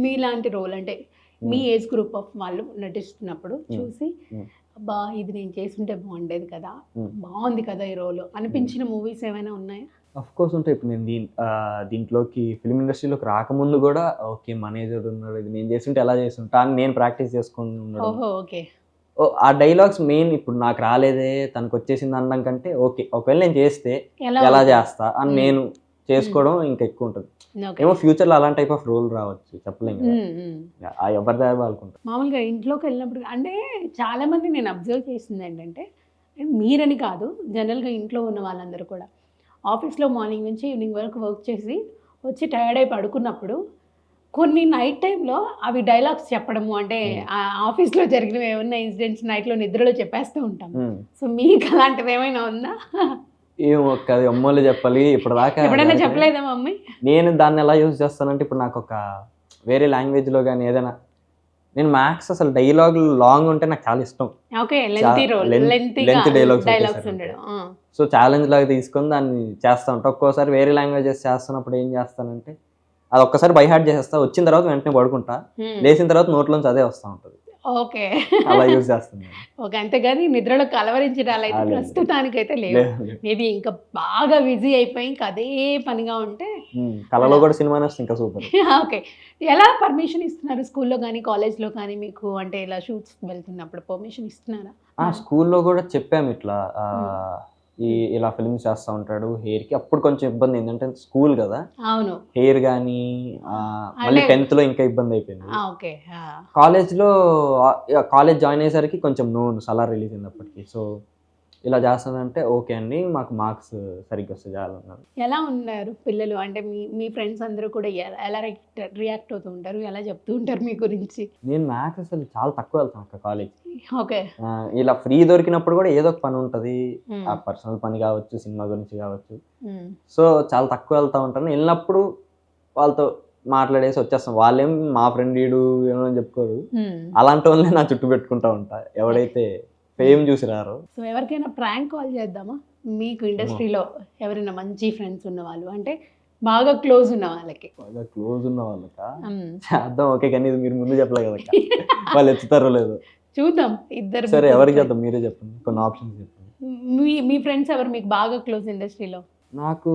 మీలాంటి రోల్ అంటే మీ ఏజ్ గ్రూప్ ఆఫ్ వాళ్ళు నటిస్తున్నప్పుడు చూసి అబ్బా ఇది నేను చేస్తుంటే బాగుండేది కదా, బాగుంది కదా ఈ రోల్ అనిపించిన మూవీస్ ఏమైనా ఉన్నాయా? అఫ్ కోర్స్ ఉంటాయి. ఇప్పుడు నేను దీంట్లోకి ఫిల్మ్ ఇండస్ట్రీలోకి రాకముందు కూడా ఓకే మేనేజర్ ఉన్నాడు, ఇది నేను చేస్తుంటే ఎలా చేస్తుంటా అని నేను ప్రాక్టీస్ చేసుకుంటున్నాను. ఓకే, ఆ డైలాగ్స్ మెయిన్ ఇప్పుడు నాకు రాలేదే తనకు వచ్చేసింది అనడం కంటే ఓకే ఒకవేళ నేను చేస్తే ఎలా చేస్తా అని నేను చేసుకోవడం ఇంకా ఎక్కువ ఉంటుంది. ఏమో ఫ్యూచర్లో అలాంటి టైప్ ఆఫ్ రోల్ రావచ్చు, చెప్పలేం కదా, ఎవరి దారి వాళ్ళకుంటారు. మామూలుగా ఇంట్లోకి వెళ్ళినప్పుడు అంటే చాలా మంది నేను అబ్జర్వ్ చేసింది ఏంటంటే, మీరని కాదు జనరల్గా ఇంట్లో ఉన్న వాళ్ళందరూ కూడా ఆఫీస్లో మార్నింగ్ నుంచి ఈవినింగ్ వరకు వర్క్ చేసి వచ్చి టైర్డ్ అయి పడుకున్నప్పుడు కొన్ని నైట్ టైంలో అవి డైలాగ్స్ చెప్పడము, అంటే ఆఫీస్లో జరిగినవి ఏమన్నా ఇన్సిడెంట్స్ నైట్లో నిద్రలో చెప్పేస్తూ ఉంటాం. సో మీకు అలాంటివి ఏమైనా ఉందా? ఏమో అది అమ్మోళ్ళు చెప్పాలి. ఇప్పుడు దాకా ఎప్పుడైనా చెప్పలేదా మమ్మీ? నేను దాన్ని ఎలా యూజ్ చేస్తానంటే, ఇప్పుడు నాకు ఒక వేరే లాంగ్వేజ్లో కానీ ఏదైనా నేను మ్యాథ్స్ అసలు డైలాగ్ లాంగ్ ఉంటే నాకు చాలా ఇష్టం. లెంత్ డైలాగ్స్ ఉండడం. సో ఛాలెంజ్ లాగా తీసుకొని దాన్ని చేస్తా ఉంటా. ఒక్కోసారి వేరే లాంగ్వేజెస్ చేస్తున్నప్పుడు ఏం చేస్తానంటే అది ఒక్కసారి బై హార్ట్ చేసేస్తా, వచ్చిన తర్వాత వెంటనే పడుకుంటా, లేచిన తర్వాత నోట్లోంచి అదే వస్తూ ఉంటుంది. ఓకే, అలా యూజ్ చేస్తున్నాను. ఓకే, అంతేగాని నిద్రలో కలవరించడాలు అయితే ప్రస్తుతానికైతే లేవు. మేబీ ఇంకా బాగా బిజీ అయిపోయి ఇంకా అదే పనిగా ఉంటే కళలో కూడా సినిమా ఇంకా సూపర్. ఓకే, ఎలా పర్మిషన్ ఇస్తున్నారు స్కూల్లో కానీ కాలేజ్లో కానీ మీకు? అంటే ఇలా షూట్స్ వెళ్తున్నప్పుడు పర్మిషన్ ఇస్తున్నారా? స్కూల్లో కూడా చెప్పాము ఇట్లా ఇలా ఫిల్మ్స్ చేస్తూ ఉంటాడు హెయిర్కి. అప్పుడు కొంచెం ఇబ్బంది ఏంటంటే స్కూల్ కదా, అవును, హెయిర్ కానీ మళ్ళీ 10th లో ఇంకా ఇబ్బంది అయిపోయింది. కాలేజ్ జాయిన్ అయ్యేసరికి కొంచెం సలార్ రిలీజ్ అయింది అప్పటికి. సో ఇలా చేస్తానంటే ఓకే అండి మాకు మార్క్స్ సరిగ్గా వస్తే చాలన్నారు. ఎలా ఉన్నారు పిల్లలు? అంటే మీ ఫ్రెండ్స్ అందరూ కూడా ఎలా రియాక్ట్ అవుతూ ఉంటారు, ఎలా చెప్తూ ఉంటారు మీ గురించి? నేను మ్యాథ్స్ అసలు చాలా తక్కువ వెళ్తాను అక్క కాలేజ్. ఓకే, ఇలా ఫ్రీ దొరికినప్పుడు కూడా ఏదో ఒక పని ఉంటుంది, ఆ పర్సనల్ పని కావచ్చు, సినిమా గురించి కావచ్చు. సో చాలా తక్కువ వెళ్తూ ఉంటాను. వెళ్ళినప్పుడు వాళ్ళతో మాట్లాడేసి వచ్చేస్తాం. వాళ్ళేం మా ఫ్రెండ్ వీడు ఏమో చెప్పుకోరు, అలాంటి వాళ్ళని నా చుట్టూ పెట్టుకుంటా ఉంటా, ఎవడైతే ఫేమ్ చూసి రారు. సో ఎవరికైనా ప్రాంక్ కాల్ చేద్దామా? మీకు ఇండస్ట్రీలో ఎవరైనా మంచి ఫ్రెండ్స్ ఉన్న వాళ్ళు, అంటే బాగా క్లోజ్ ఉన్న వాళ్ళకి? బాగా క్లోజ్ ఉన్న వాళ్ళకా చేద్దాం. ఓకే, కానీ ఇది మీరు ముందు చెప్పలే కదా, వాళ్ళు ఎత్తుతారో లేదో చూద్దాం. ఇద్దరు సరే, ఎవరికి చేద్దాం మీరే చెప్పండి, కొన్ని ఆప్షన్స్ చెప్పండి. మీ ఫ్రెండ్స్ ఎవరు మీకు బాగా క్లోజ్ ఇండస్ట్రీలో? నాకు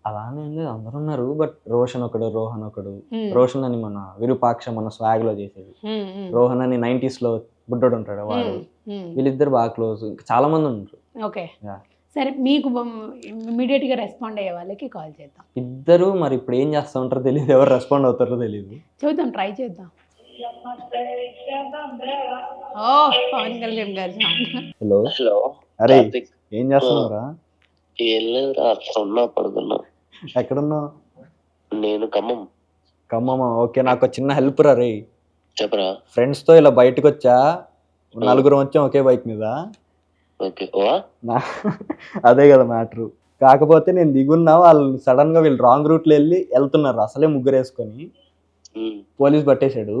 అలానే లేదు, అందరు ఉన్నారు. బట్ రోషన్ ఒకడు, రోహన్ ఒకడు. రోషన్ అని మన విరూపాక్ష మన స్వాగ్ లో చేసేది, రోహన్ అని 90s లో బుడ్డోడు ఉంటాడు వాడు. వీళ్ళిద్దరు బాగా క్లోజ్. ఇంకా చాలా మంది ఉన్నారు. ఓకే, సరే, మీకు ఇమీడియట్ గా రెస్పాండ్ అయ్యే వాళ్ళకి కాల్ చేద్దాం. ఇద్దరు మరి ఇప్పుడు ఏం చేస్తా ఉంటారో తెలియదు, ఎవరు రెస్పాండ్ అవుతారో తెలియదు. చూద్దాం, ట్రై చేద్దాం. పవన్ కళ్యాణ్ గారు. హలో హలో, అరే ఏం చేస్తున్నారా? పడుకున్నా. ఎక్కడున్నావు? నేను ఖమ్మమా? ఓకే, నాకు చిన్న హెల్ప్ రా. రే చెప్పరా. ఫ్రెండ్స్ తో ఇలా బయటకు వచ్చా, నలుగురు వచ్చాం ఒకే బైక్ మీద. అదే కదా మ్యాటర్. కాకపోతే నేను దిగున్నా, వాళ్ళు సడన్ గా వీళ్ళు రాంగ్ రూట్ లో వెళ్తున్నారు, అసలే ముగ్గురు వేసుకొని. పోలీస్ పట్టేశాడు.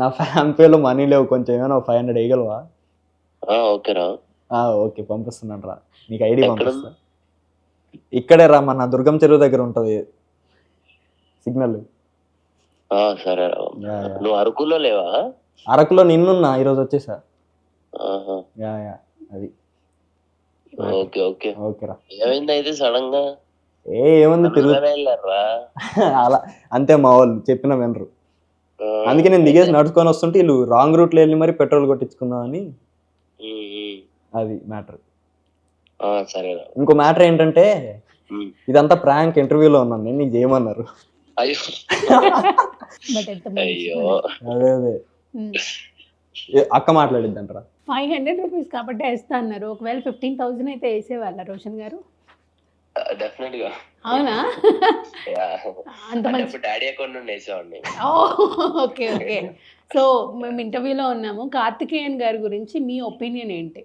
నా ఫ్యాన్ పే లో మనీ లేవు, కొంచెం ఏమైనా 500 వేయగలవా? ఓకేరా. ఓకే, పంపిస్తున్నాను రా, నీకు ఐడి పంపిస్తా. ఇక్కడే రా మన దుర్గం చెరువు దగ్గర ఉంటుంది సిగ్నల్. సరే రా. నువ్వు అరకులో లేవా? అరకులో నిన్నున్నా, ఈరోజు వచ్చేసా. ఆహా. యా అది. ఓకే ఓకే ఓకేరా. ఏమైంది అయితే సడన్ గా? ఏముంది వెళ్ళారా? అలా అంతే, మా వాళ్ళు చెప్పిన వినరు. అందుకే నేను దిగేసి నడుచుకొని వస్తుంటే వీళ్ళు రాంగ్ రూట్లో వెళ్ళి మరి పెట్రోల్ కొట్టించుకుందాం అని. అది మ్యాటర్. సరేరా. ఇంకో మ్యాటర్ ఏంటంటే ఇదంతా ప్రాంక్, ఇంటర్వ్యూలో ఉన్నాను నేను, నీకు చేయమన్నారు. అయ్యో బట్ ఎంత అయ్యో. అదే అక్క మాట్లాడిద్దంటారా? 500 రూపీస్ కాబట్టి వేస్తా అన్నారు. ఒకవేళ 15,000 అయితే వేసేవాళ్ళ రోషన్ గారు? డెఫినెట్ గా. అవునా? అంత అంటే మంచి. ఇప్పుడు డాడీ అకౌంట్ నుండి వేసేవాడిని. Okay okay. సో మేము ఇంటర్వ్యూలో ఉన్నాము. కార్తికేయన్ గారి గురించి మీ ఒపీనియన్ ఏంటి?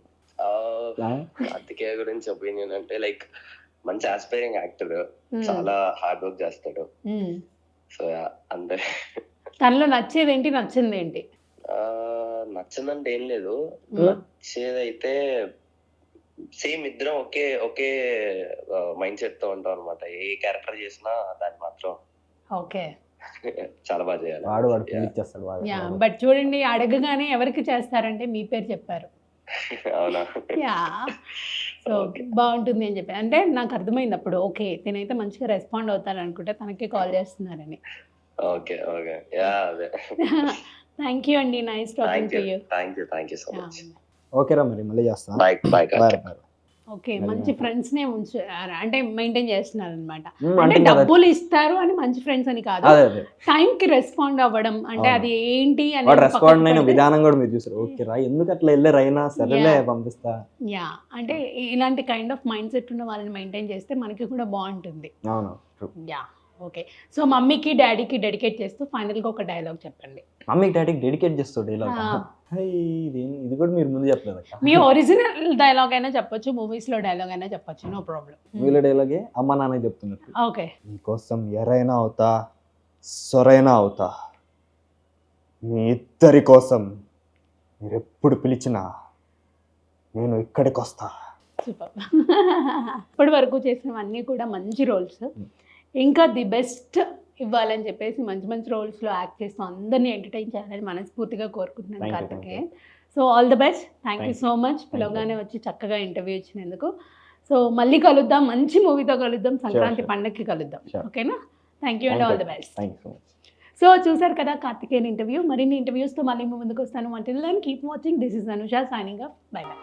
కార్తికేయ గురించి ఒపీనియన్ అంటే లైక్ మంచి ఆస్పైరింగ్ యాక్టర్, చాలా హార్డ్ వర్క్ చేస్తాడు. సో అంతే. తనలో నచ్చేది ఏంటి, నచ్చింది ఏంటి? నచ్చిందంటే ఏం లేదు, నచ్చేదైతే సేమ్ ఇద్దరం ఒకే మైండ్ సెట్ తో ఉంటాం అనమాట. ఏ క్యారెక్టర్ చేసినా దాన్ని మాత్రం ఓకే చాలా బాగా చేయాలి. యా, బట్ చూడండి, అడగగానే ఎవరికి చేస్తారంటే మీ పేరు చెప్పారు. అవునా? యా, సో బాగుంటుంది అని చెప్పి, అంటే నాకు అర్థమైంది అప్పుడు. ఓకే, తినైతే మంచిగా రెస్పాండ్ అవుతారు అనుకుంటే తనకే కాల్ చేస్తున్నారని. Okay okay. యా అదే. థ్యాంక్ యూ అండి, nice talking to you. Thank you so much. ఓకేరా, మరి మళ్ళీ చేస్తా. బాయ్. ఓకే, మంచి ఫ్రెండ్స్ నే అంటే మెయింటైన్ చేస్తున్నారు అనమాట. అంటే అంటే డబ్బులు ఇస్తారు అని మంచి ఫ్రెండ్స్ అని కాదు, అదే టైం కి రెస్పాండ్ అవ్వడం అంటే అది ఏంటి అని వాడు రెస్పాండ్ అయిన విధానం కూడా మీరు చూసారు. ఓకే రా, ఎందుకు అట్లా వెళ్ళారైనా సరేలే పంపిస్తా. యా, అంటే ఇలాంటి కైండ్ ఆఫ్ మైండ్ సెట్ ఉన్న వాళ్ళని మెయింటైన్ చేస్తే మనకి కూడా బాగుంటుంది. అవును. Yeah, okay. సో మమ్మీకి డాడీకి డెడికేట్ చేస్తూ ఫైనల్గా ఒక డైలాగ్ చెప్పండి. మమ్మీకి డాడీకి డెడికేట్ చేస్తాడు డైలాగ్. ఇది కూడా మీరు ముందు చెప్పలేదు అక్క. మీ ఒరిజినల్ డైలాగ్ అయినా చెప్పొచ్చు, మూవీస్ లో డైలాగ్ అయినా చెప్పొచ్చు, నో ప్రాబ్లం. వీళ్ళ డైలాగే అమ్మ నాన్న చెప్తున్నట్టు. ఓకే. మీకోసం ఎరైనా అవుతా, సొరైనా అవుతా, మీ ఇద్దరి కోసం మీరు ఎప్పుడు పిలిచినా నేను ఇక్కడికి వస్తా. సూపర్. ఇప్పటి వరకు చేసినవన్నీ కూడా మంచి రోల్స్, ఇంకా ది బెస్ట్ ఇవ్వాలని చెప్పేసి మంచి మంచి రోల్స్లో యాక్ట్ చేస్తూ అందరినీ ఎంటర్టైన్ చేయాలని మనస్ఫూర్తిగా కోరుకుంటున్నాను Karthikeyan. So all the best. Thank you so much, పిలవగానే వచ్చి చక్కగా ఇంటర్వ్యూ ఇచ్చినందుకు. సో మళ్ళీ కలుద్దాం, మంచి మూవీతో కలుద్దాం, సంక్రాంతి పండగకి కలుద్దాం. ఓకేనా? Thank you and all the best. So చూసారు కదా కార్తికేయన్ ఇంటర్వ్యూ. మరిన్ని ఇంటర్వ్యూస్తో మళ్ళీ ముందుకు వస్తాను. Until then keep watching. This is Anusha signing off. Bye by.